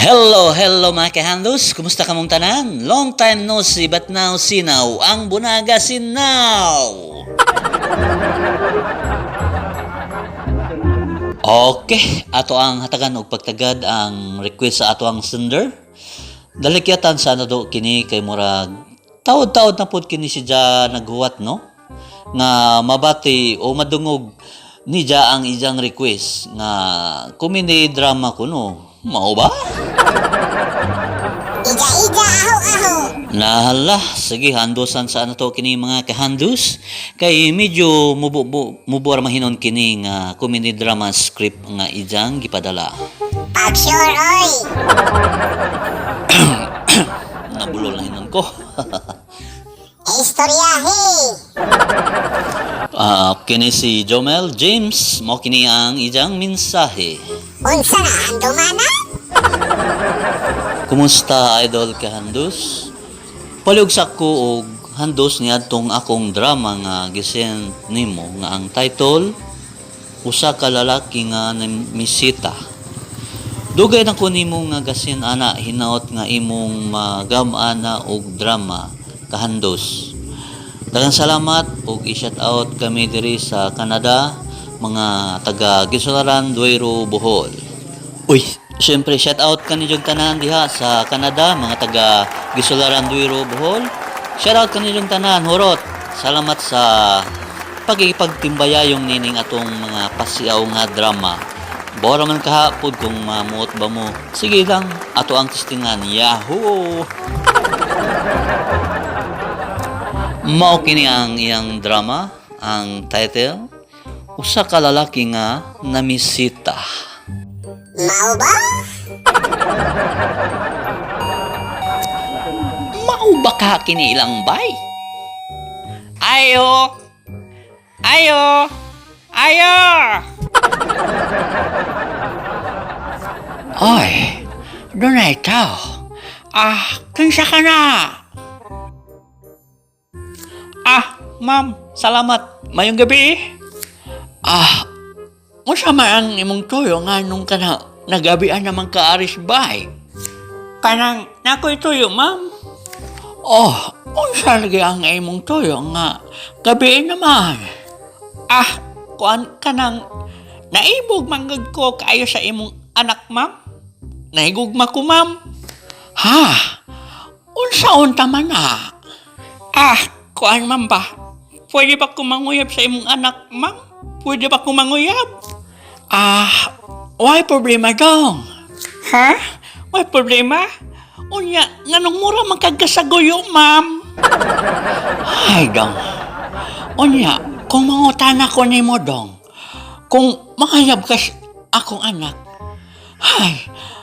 Hello mga kahandlos! Kumusta ka mong tanan? Long time no see but now sinaw ang bunaga sinaw! Okay, ato ang hatagan og pagtagad ang request sa ato ang sender. Dalikyatan sa ano do kini kay murag taod-taod na pud kini siya naghuwat no? Nga mabati o madungog ni ja ang ijang request nga comedy drama kuno. Mao ba? Ija-ija, aho-aho. Nahala, sige handusan sa ano to kini mga kahandus kay medyo mubuar mahinon kini nga comedy drama script nga ijang gipadala. Pag sure, oy. Nabulol na hinon ko. Istoryahe. Kini si Jomel James mo kini ang ijang mensahe. Unsa na ang dumanan? Kumusta idol kahandus? Paliugsak ko og handos niadtong akong drama nga gisend nimo nga ang title Usa ka lalaki nga misita. Dugay na ko nimo nga gasin ana hinaot nga imong magam-ana og drama kahandos. Daghang salamat ug i-shout out kami diri sa Canada, mga taga Gisularan, Duero, Bohol. Uy, syempre shout out kaninyong tanan diha sa Canada, mga taga Gisularan, Duero, Bohol. Shout out kaninyong tanan, horot. Salamat sa pagkikipagtimbaya yung nining atong mga pasiyaw nga drama. Bora man kahapon kung mamuot ba mo. Sige lang, ato ang testingan. Yahoo! Mao kini ang iyang drama, ang title Usa ka lalaki nga namisita. Mao ba? Mao ba ka kini ilang bay? Ayo! Ayo! Ayo! Oy, dunay tao. Kinsa ka na? Ma'am, salamat. Mayong gabi. Unsa man ang imong tuyo nga nung kana nagabian naman ka aris bay? Kanang nakoy tuyo, ma'am. Unsa lagi ang imong tuyo nga gabi naman? Kuan kanang naibog manggod ko kaayo sa imong anak, ma'am. Naigugma ko, ma'am. Unsa man na? Kuan, ma'am ba? Pwede ba kumanguyab sa imong anak, ma'am? Pwede ba kumanguyab? Why problema dong? Why problema? Unya, nganong mura magkagasaguyo, ma'am? Ay, dong. Unya, kung mangutana ko ni mo, dong, kung mangayab ka akong anak,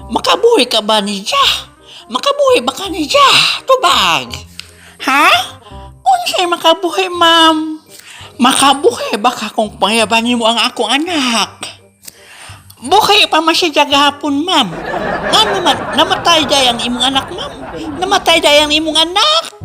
makabuhi ka ba ni Jah? Makabuhi ba ka ni Jah? Tubag? Unsay makabuhi, ma'am? Makabuhi ba ka kung pangayaban mo ang akong anak? Buhay pa man siya gahapon, ma'am. Nga naman, namatay day ang imong anak, ma'am. Namatay day ang imong anak.